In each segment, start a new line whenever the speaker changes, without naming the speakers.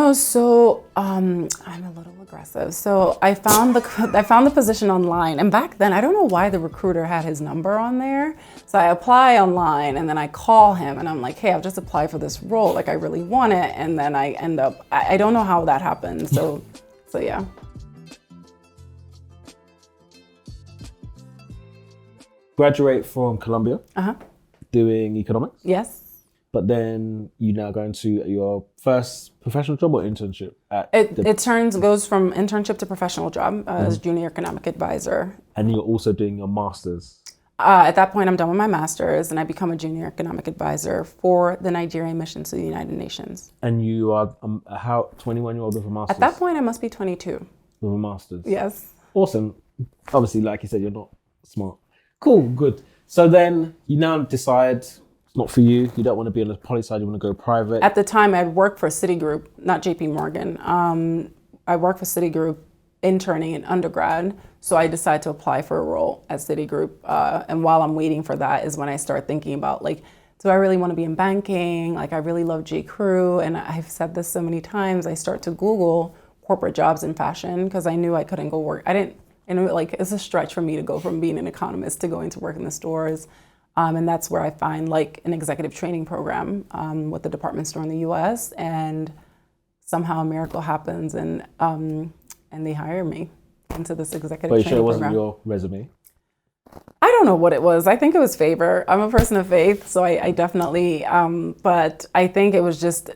No, so I'm a little aggressive. So I found the position online, and back then I don't know why the recruiter had his number on there. So I apply online, and then I call him, and I'm like, hey, I've just applied for this role, like I really want it, and then I end up I don't know how that happened. So yeah.
Graduate from Columbia, doing economics.
Yes.
But then you now go into your first professional job or internship?
It goes from internship to professional job as junior economic advisor.
And you're also doing your master's?
At that point, I'm done with my master's, and I become a junior economic advisor for the Nigerian mission to the United Nations.
And you are 21-year-old with a master's?
At that point, I must be 22.
With a master's?
Yes.
Awesome. Obviously, like you said, you're not smart. Cool, good. So then you now decide it's not for you. You don't want to be on the poly side. You want to go private.
At the time, I'd worked for Citigroup, not JP Morgan. I worked for Citigroup interning in undergrad. So I decided to apply for a role at Citigroup. And while I'm waiting for that is when I start thinking about, like, do I really want to be in banking? Like, I really love J. Crew. And I've said this so many times. I start to Google corporate jobs in fashion because I knew I couldn't go work. It's a stretch for me to go from being an economist to going to work in the stores. And that's where I find like an executive training program with the department store in the US. And somehow a miracle happens and they hire me into this executive training program. But you sure it wasn't
your resume?
I don't know what it was. I think it was favor. I'm a person of faith, so I definitely, but I think it was just,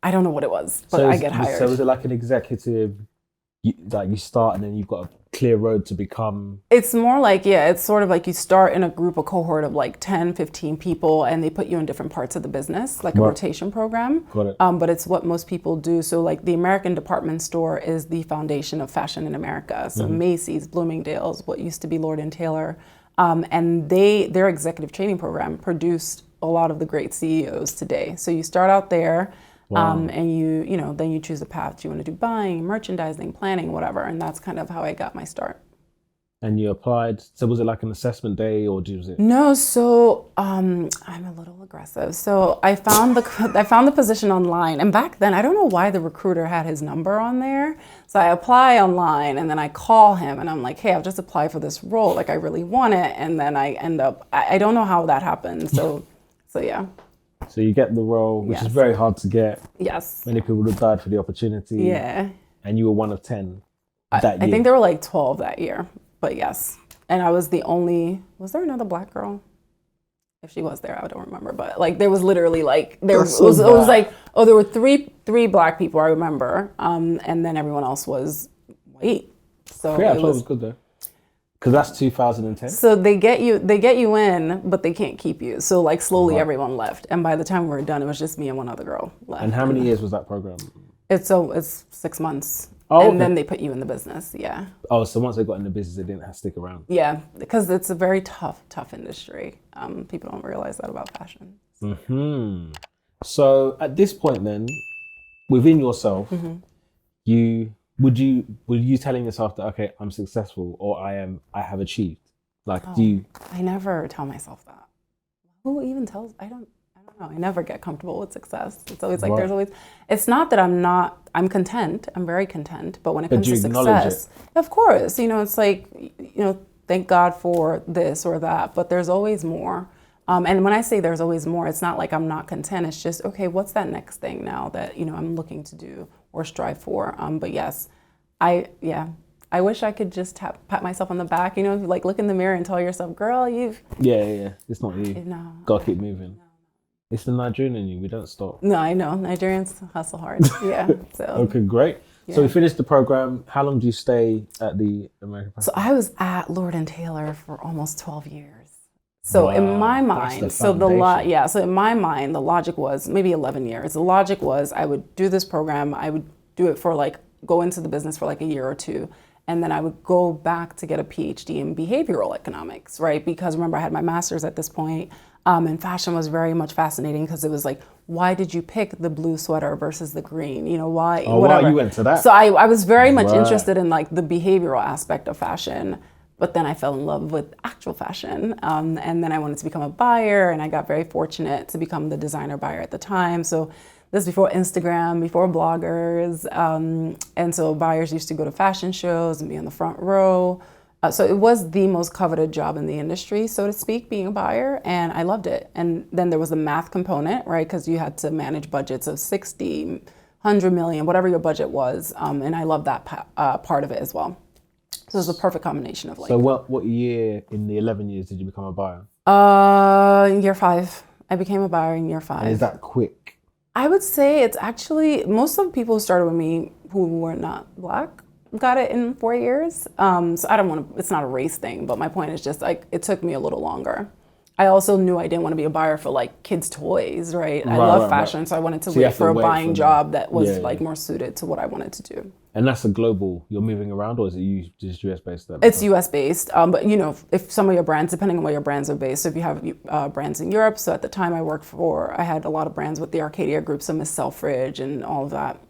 I don't know what it was, but I get hired.
So was it like an executive, you start and then you've got a clear road to become?
It's more like, it's sort of like you start in a cohort of like 10, 15 people and they put you in different parts of the business, like a rotation program.
Got it.
But it's what most people do. So like the American department store is the foundation of fashion in America. So Macy's, Bloomingdale's, what used to be Lord & Taylor. And their executive training program produced a lot of the great CEOs today. So you start out there. Wow. And then you choose a path. Do you want to do buying, merchandising, planning, whatever? And that's kind of how I got my start.
And you applied. So was it like an assessment day or was it?
No. So I'm a little aggressive. So I found the position online, and back then I don't know why the recruiter had his number on there. So I apply online, and then I call him, and I'm like, hey, I've just applied for this role, like I really want it, and then I end up I don't know how that happened. So yeah.
So you get the role, which is very hard to get.
Yes.
Many people would have died for the opportunity.
Yeah.
And you were one of 10 that year.
I think there were like 12 that year, but yes. And I was the only, was there another black girl? If she was there, I don't remember. But like there was literally like, it was like, there were three black people, I remember. And then everyone else was white. So
yeah, it was good though. Because that's 2010.
So they get you in, but they can't keep you. So like slowly everyone left. And by the time we were done, it was just me and one other girl left.
And how many years was that program?
It's 6 months.
Oh,
and then they put you in the business, yeah.
Oh, so once they got in the business, they didn't have to stick around.
Yeah, because it's a very tough industry. People don't realize that about fashion.
Mm-hmm. So at this point then, within yourself, Were you telling yourself that, okay, I'm successful or I have achieved? Like, I
never tell myself that. Who even tells? I don't know. I never get comfortable with success. It's always like it's not that I'm content. I'm very content. But when it comes to success, of course, it's like, thank God for this or that, but there's always more. And when I say there's always more, it's not like I'm not content. It's just, okay, what's that next thing now that, I'm looking to do or strive for? But yes, I wish I could just pat myself on the back, like look in the mirror and tell yourself, girl, you've...
Yeah. It's not you.
No.
Gotta keep moving. No. It's the Nigerian in you. We don't stop.
No, I know. Nigerians hustle hard. Yeah. So.
Okay, great. Yeah. So we finished the program. How long do you stay at the American?
So I was at Lord & Taylor for almost 12 years. So in my mind, in my mind, the logic was maybe 11 years. The logic was I would do this program. I would do it for go into the business for like a year or two. And then I would go back to get a PhD in behavioral economics, right? Because remember, I had my master's at this point. And fashion was very much fascinating because it was like, why did you pick the blue sweater versus the green? Why?
Oh, whatever. Wow, you went to that.
So I was very much interested in like the behavioral aspect of fashion. But then I fell in love with actual fashion. And then I wanted to become a buyer, and I got very fortunate to become the designer buyer at the time. So This is before Instagram, before bloggers. And so buyers used to go to fashion shows and be in the front row. So it was the most coveted job in the industry, so to speak, being a buyer, and I loved it. And then there was a math component, right? Because you had to manage budgets of 60, 100 million, whatever your budget was, and I loved that part of it as well. So it was a perfect combination of like.
So what year in the 11 years did you become a buyer?
Year 5. I became a buyer in year 5.
And is that quick?
I would say it's actually, most of the people who started with me who were not Black got it in 4 years. So I don't want to, it's not a race thing, but my point is just like, it took me a little longer. I also knew I didn't want to be a buyer for like kids' toys, right? I love fashion, so I wanted to wait for a buying job that was like more suited to what I wanted to do.
And that's a global, you're moving around, or is it just US based?
It's US based, but you know, if some of your brands, depending on where your brands are based, so if you have brands in Europe, so at the time I worked for, I had a lot of brands with the Arcadia group, so Miss Selfridge and all of that.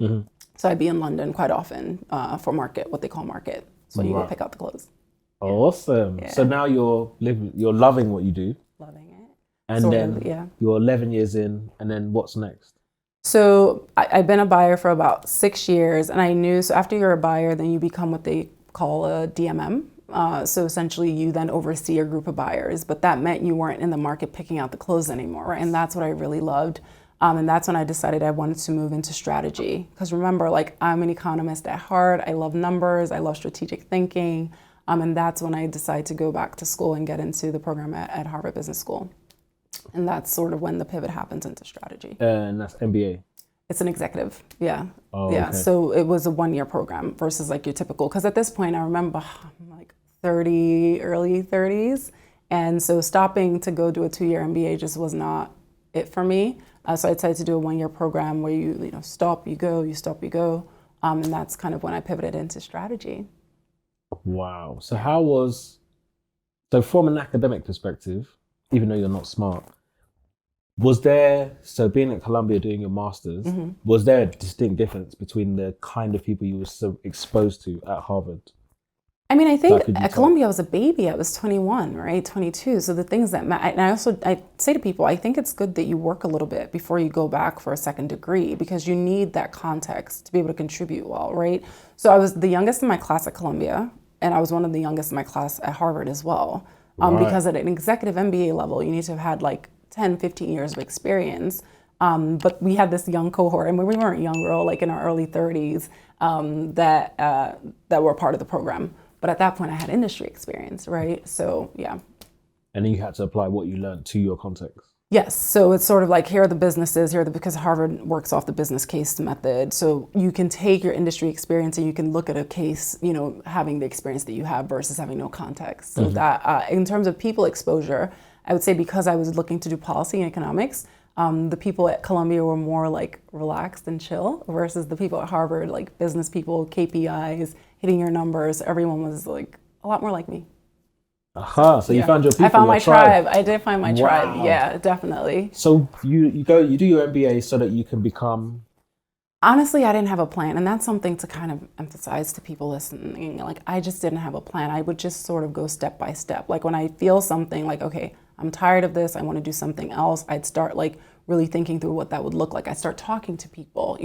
So I'd be in London quite often for market, what they call market. So you go pick out the clothes.
Awesome. Yeah. So now you're loving what you do.
Loving it.
And
sort
then
of, yeah.
You're 11 years in, and then what's next?
So I've been a buyer for about 6 years, and I knew, so after you're a buyer, then you become what they call a DMM. So essentially you then oversee a group of buyers, but that meant you weren't in the market picking out the clothes anymore, right? And that's what I really loved. And that's when I decided I wanted to move into strategy. Because remember, like, I'm an economist at heart. I love numbers. I love strategic thinking. And that's when I decided to go back to school and get into the program at Harvard Business School. And that's sort of when the pivot happens into strategy.
And that's MBA?
It's an executive, yeah.
Oh,
yeah,
okay.
So it was a 1-year program versus like your typical, because at this point I remember I'm like 30, early 30s. And so stopping to go do a 2-year MBA just was not it for me. So I decided to do a 1-year program where you stop, you go, you stop, you go. And that's kind of when I pivoted into strategy.
Wow. So so from an academic perspective, even though you're not smart, so being at Columbia doing your master's, was there a distinct difference between the kind of people you were so exposed to at Harvard?
I mean, I think at Columbia I was a baby. I was 21, right? 22. So the things that matter, and I say to people, I think it's good that you work a little bit before you go back for a second degree, because you need that context to be able to contribute well, right? So I was the youngest in my class at Columbia, and I was one of the youngest in my class at Harvard as well. Because at an executive MBA level, you need to have had like 10, 15 years of experience. But we had this young cohort, and we weren't young, we were all like in our early 30s that were part of the program. But at that point, I had industry experience, right? So, yeah.
And then you had to apply what you learned to your context.
Yes. So it's sort of like, here are the businesses, because Harvard works off the business case method. So you can take your industry experience and you can look at a case, having the experience that you have versus having no context. So that in terms of people exposure, I would say because I was looking to do policy and economics, the people at Columbia were more like relaxed and chill versus the people at Harvard, like business people, KPIs, hitting your numbers. Everyone was like a lot more like me.
Aha, so you found your people.
I found my tribe. I did find my tribe. Yeah, definitely.
So you do your MBA so that you can become.
Honestly, I didn't have a plan, and that's something to kind of emphasize to people listening. Like, I just didn't have a plan. I would just sort of go step by step. Like, when I feel something like, okay, I'm tired of this, I want to do something else, I'd start like really thinking through what that would look like. I start talking to people.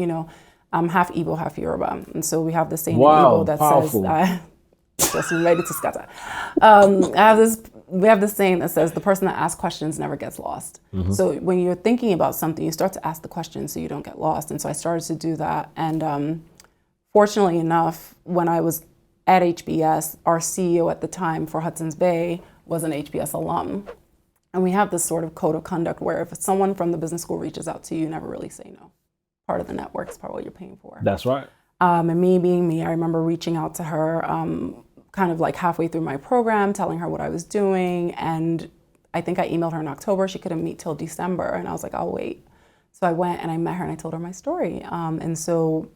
I'm half Igbo, half Yoruba, and so we have the saying in Igbo that says. Just ready to scatter. We have this saying that says the person that asks questions never gets lost. So when you're thinking about something, you start to ask the questions so you don't get lost. And so I started to do that. And fortunately enough, when I was at HBS, our CEO at the time for Hudson's Bay was an HBS alum. And we have this sort of code of conduct where if someone from the business school reaches out to you, you never really say no. Part of the network is part of what you're paying for.
That's right.
And me being me, I remember reaching out to her kind of like halfway through my program, telling her what I was doing. And I think I emailed her in October. She couldn't meet till December. And I was like, I'll wait. So I went and I met her and I told her my story. And so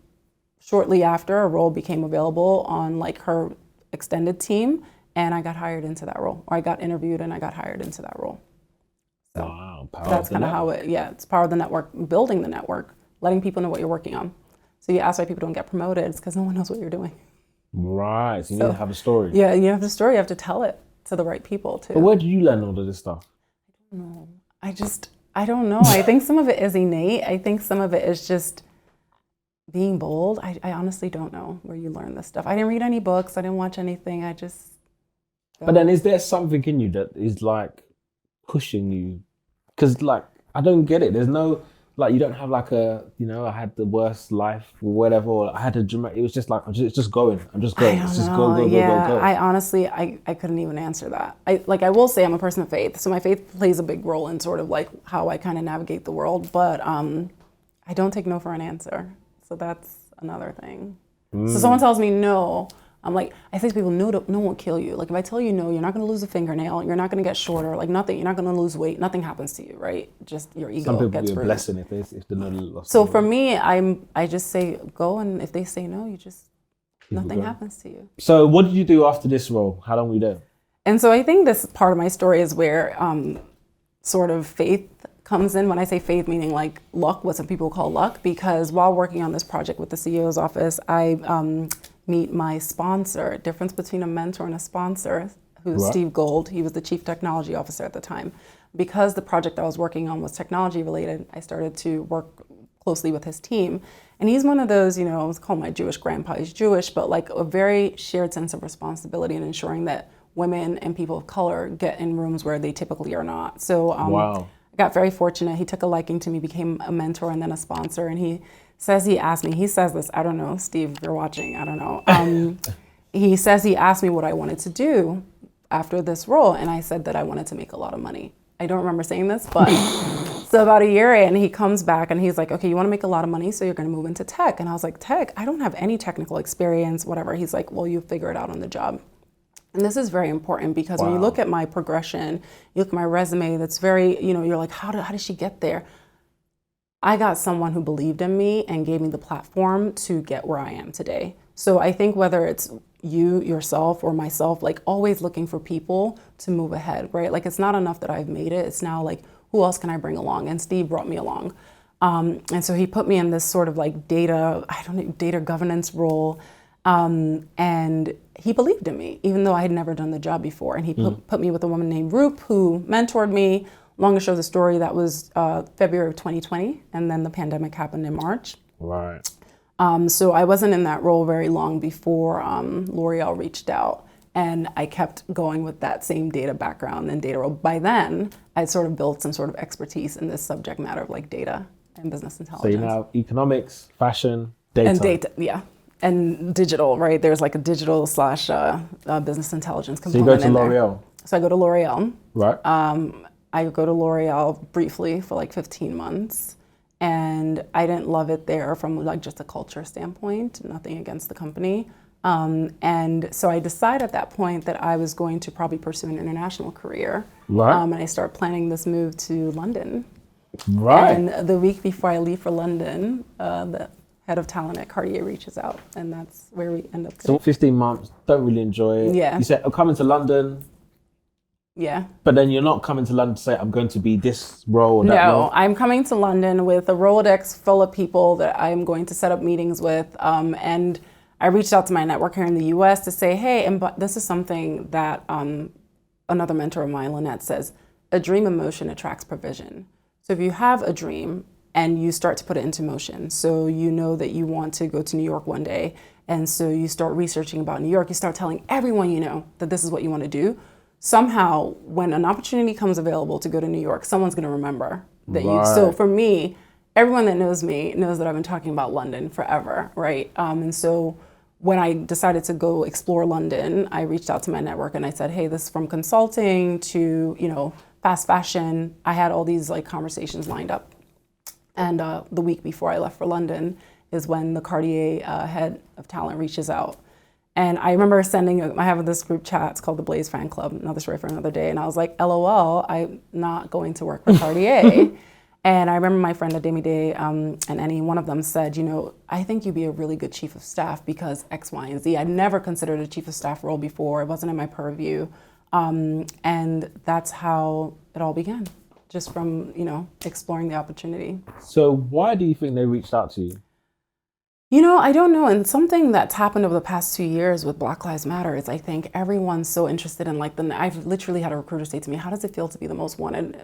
shortly after, a role became available on like her extended team. And I got hired into that role. Or I got interviewed and I got hired into that role. So
wow,
that's kind of how it's power of the network, building the network, letting people know what you're working on. So you ask why people don't get promoted, it's because no one knows what you're doing.
Right, so you need to have a story.
Yeah, you have the story, you have to tell it to the right people too.
But where did you learn all of this stuff?
I don't know. I don't know. I think some of it is innate. I think some of it is just being bold. I honestly don't know where you learn this stuff. I didn't read any books. I didn't watch anything. I just
But then is there something in you that is like pushing you? Because like, I don't get it. There's no, like, you don't have like a, I had the worst life or whatever, or I had a dramatic, it was just like, it's just going. I'm just going.
I
It's
don't
just
know.
go.
I honestly, I couldn't even answer that. I will say I'm a person of faith. So my faith plays a big role in sort of like how I kind of navigate the world. But I don't take no for an answer. So that's another thing. So someone tells me no, I'm like, I say to people, no one will kill you. Like if I tell you no, you're not going to lose a fingernail. You're not going to get shorter. Like nothing. You're not going to lose weight. Nothing happens to you, right? Just your ego
Some people
gets
be a
bruised.
blessing if they're not lost.
So for me, I just say go, and if they say no, you just nothing
go.
happens to you.
So what did you do after this role? How long were you there?
And so I think this part of my story is where sort of faith comes in. When I say faith, meaning like luck, what some people call luck, because while working on this project with the CEO's office, I meet my sponsor. Difference between a mentor and a sponsor, who's
Right.
Steve Gold. He was the chief technology officer at the time. Because the project I was working on was technology related, I started to work closely with his team. And he's one of those, I was called my Jewish grandpa. He's Jewish, but like a very shared sense of responsibility in ensuring that women and people of color get in rooms where they typically are not. So
Wow.
I got very fortunate. He took a liking to me, became a mentor and then a sponsor. And he says this, I don't know, Steve, if you're watching, I don't know. He asked me what I wanted to do after this role. And I said that I wanted to make a lot of money. I don't remember saying this, but so about a year in, he comes back and he's like, okay, you want to make a lot of money, so you're going to move into tech. And I was like, tech? I don't have any technical experience, whatever. He's like, well, you figure it out on the job. And this is very important because when you look at my progression, you look at my resume, that's very, you're like, how did she get there? I got someone who believed in me and gave me the platform to get where I am today. So I think whether it's you, yourself, or myself, like always looking for people to move ahead, right? Like it's not enough that I've made it. It's now like, who else can I bring along? And Steve brought me along. And so he put me in this sort of like data governance role. And he believed in me, even though I had never done the job before. And he put me with a woman named Roop, who mentored me. Long and short of the story, that was February of 2020. And then the pandemic happened in March.
Right.
So I wasn't in that role very long before L'Oreal reached out. And I kept going with that same data background and data role. By then, I'd sort of built some sort of expertise in this subject matter of like data and business intelligence.
So you now economics, fashion, data.
And data, yeah. And digital, right? There's like a digital / business intelligence
So you
component
go to L'Oreal.
So I go to L'Oreal.
Right.
I go to L'Oreal briefly for like 15 months. And I didn't love it there from like just a culture standpoint, nothing against the company. And so I decided at that point that I was going to probably pursue an international career.
Right.
And I start planning this move to London.
Right.
And the week before I leave for London, the head of talent at Cartier reaches out, and that's where we end up today.
So 15 months, don't really enjoy it.
Yeah.
You said, I'm coming to London,
Yeah.
but then you're not coming to London to say, I'm going to be this role or that
No,
role.
I'm coming to London with a Rolodex full of people that I'm going to set up meetings with. And I reached out to my network here in the US to say, hey, and this is something that another mentor of mine, Lynette, says, a dream in motion attracts provision. So if you have a dream and you start to put it into motion, so you know that you want to go to New York one day, and so you start researching about New York, you start telling everyone you know that this is what you want to do, somehow when an opportunity comes available to go to New York, someone's going to remember that you. So for me, everyone that knows me knows that I've been talking about London forever, right? And so when I decided to go explore London, I reached out to my network and I said, hey, this is from consulting to, fast fashion. I had all these like conversations lined up. And the week before I left for London is when the Cartier head of talent reaches out. And I remember I have this group chat, it's called the Blaze Fan Club, another story for another day. And I was like, LOL, I'm not going to work for Cartier. And I remember my friend Ademi Day and any one of them said, I think you'd be a really good chief of staff because X, Y, and Z. I'd never considered a chief of staff role before. It wasn't in my purview. And that's how it all began, just from, exploring the opportunity.
So why do you think they reached out to you?
I don't know. And something that's happened over the past 2 years with Black Lives Matter is I think everyone's so interested in I've literally had a recruiter say to me, how does it feel to be the most wanted,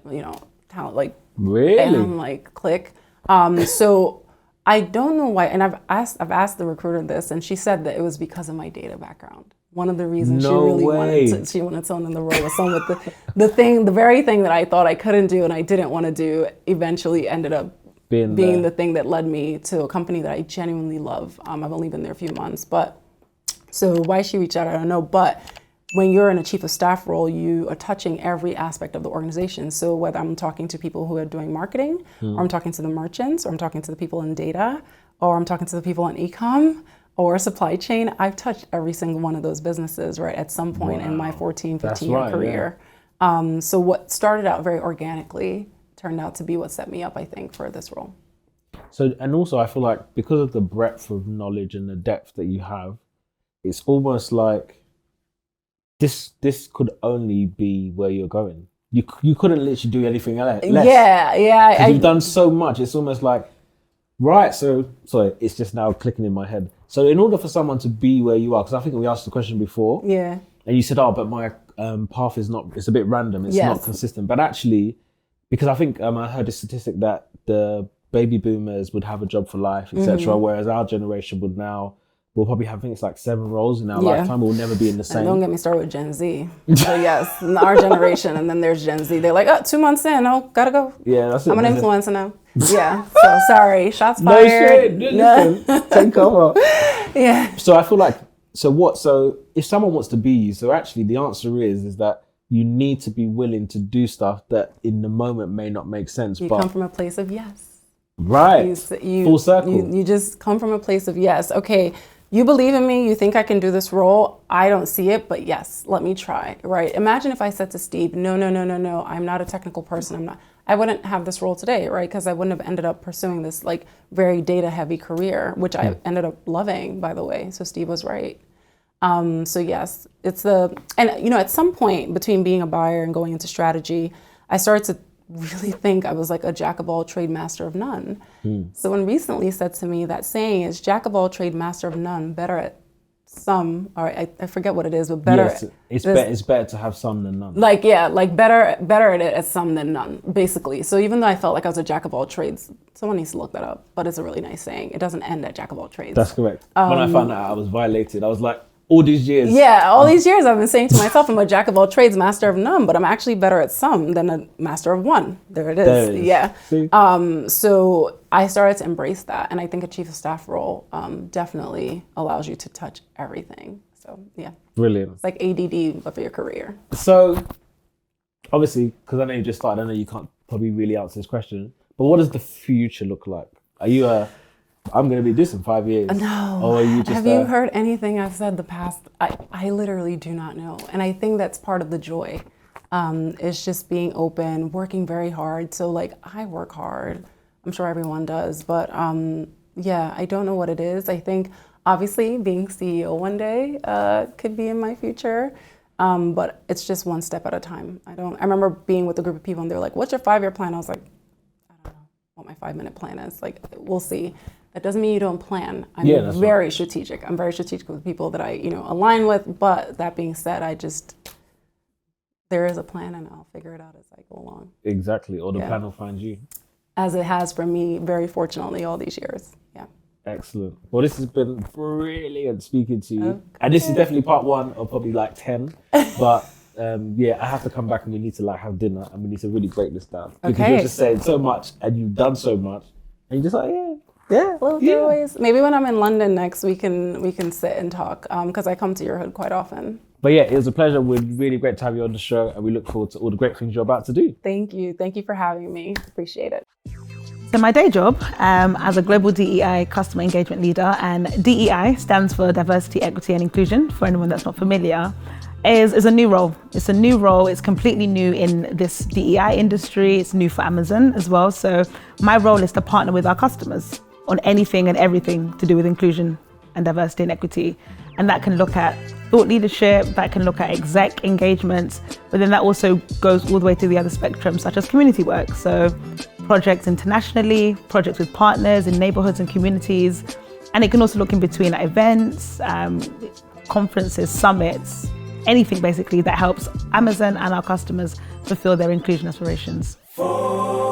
talent, like,
Really?
and like click. So I don't know why, and I've asked the recruiter this, and she said that it was because of my data background. One of the reasons
No way.
she wanted someone in the role was someone with the very thing that I thought I couldn't do and I didn't want to do eventually ended up being the thing that led me to a company that I genuinely love. I've only been there a few months, but so why she reached out, I don't know. But when you're in a chief of staff role, you are touching every aspect of the organization. So whether I'm talking to people who are doing marketing, or I'm talking to the merchants, or I'm talking to the people in data, or I'm talking to the people in e-com, or supply chain, I've touched every single one of those businesses, right, at some point in my 15-year career. Yeah. So what started out very organically turned out to be what set me up, I think, for this role.
So, and also I feel like because of the breadth of knowledge and the depth that you have, it's almost like this could only be where you're going. You couldn't literally do anything less.
Yeah.
You've done so much. It's almost like, right, so, sorry, it's just now clicking in my head. So in order for someone to be where you are, because I think we asked the question before,
yeah,
and you said, oh, but my path is not, it's a bit random, it's not consistent. But actually, because I think I heard a statistic that the baby boomers would have a job for life, etc., whereas our generation we'll probably have, I think it's like 7 roles in our lifetime. We'll never be in the same.
And don't get me started with Gen Z. So yes, in our generation, and then there's Gen Z. They're like, oh, 2 months in, oh, gotta go.
Yeah, that's it.
I'm an influencer now. Yeah, so sorry, shots fired.
No shit, take cover.
Yeah.
So I feel like, so if someone wants to be you, so actually the answer is that you need to be willing to do stuff that in the moment may not make sense.
You come from a place of yes.
Right, full circle.
You just come from a place of yes. Okay, you believe in me, you think I can do this role. I don't see it, but yes, let me try, right? Imagine if I said to Steve, no, I'm not a technical person, I wouldn't have this role today, right? Because I wouldn't have ended up pursuing this like very data heavy career, which I ended up loving, by the way. So Steve was right. So yes, and at some point between being a buyer and going into strategy, I started to really think I was like a jack of all trade, master of none. Someone recently said to me that saying is jack of all trade, master of none, better at some, or I forget what it is, but better.
Yes, it's better to have some than none.
Better at it at some than none, basically. So even though I felt like I was a jack of all trades, someone needs to look that up, but it's a really nice saying. It doesn't end at jack of all trades.
That's correct. When I found out I was violated, I was like, all these years.
Yeah, all these years I've been saying to myself, I'm a jack of all trades, master of none, but I'm actually better at some than a master of one. There it is.
There it is.
Yeah.
See?
So I started to embrace that. And I think a chief of staff role definitely allows you to touch everything. So yeah.
Brilliant.
It's like ADD of your career.
So obviously, because I know you just started, I know you can't probably really answer this question, but what does the future look like? Are you I'm going to be this in 5 years.
No.
Or are you just
Have you heard anything I've said the past? I literally do not know. And I think that's part of the joy. It's just being open, working very hard. So like I work hard. I'm sure everyone does. But yeah, I don't know what it is. I think obviously being CEO one day could be in my future. But it's just one step at a time. I remember being with a group of people and they're like, what's your 5-year plan? I was like, I don't know what my 5-minute plan is. Like, we'll see. That doesn't mean you don't plan. I'm very strategic. I'm very strategic with people that I, align with. But that being said, there is a plan and I'll figure it out as I go along.
Exactly. Or the plan will find you.
As it has for me, very fortunately, all these years. Yeah.
Excellent. Well, this has been brilliant speaking to you. Okay. And this is definitely part 1 of probably like 10. But I have to come back and we need to have dinner and we need to really break this down. Because you're just saying so much and you've done so much. And you're just like,
little giveaways. Maybe when I'm in London next, we can sit and talk because I come to your hood quite often.
But yeah, it was a pleasure. We're really great to have you on the show and we look forward to all the great things you're about to do.
Thank you. Thank you for having me. Appreciate it.
So my day job as a global DEI customer engagement leader, and DEI stands for diversity, equity and inclusion for anyone that's not familiar, is a new role. It's a new role. It's completely new in this DEI industry. It's new for Amazon as well. So my role is to partner with our customers on anything and everything to do with inclusion and diversity and equity. And that can look at thought leadership, that can look at exec engagements, but then that also goes all the way to the other spectrum, such as community work. So projects internationally, projects with partners in neighborhoods and communities. And it can also look in between at events, conferences, summits, anything basically that helps Amazon and our customers fulfill their inclusion aspirations.
For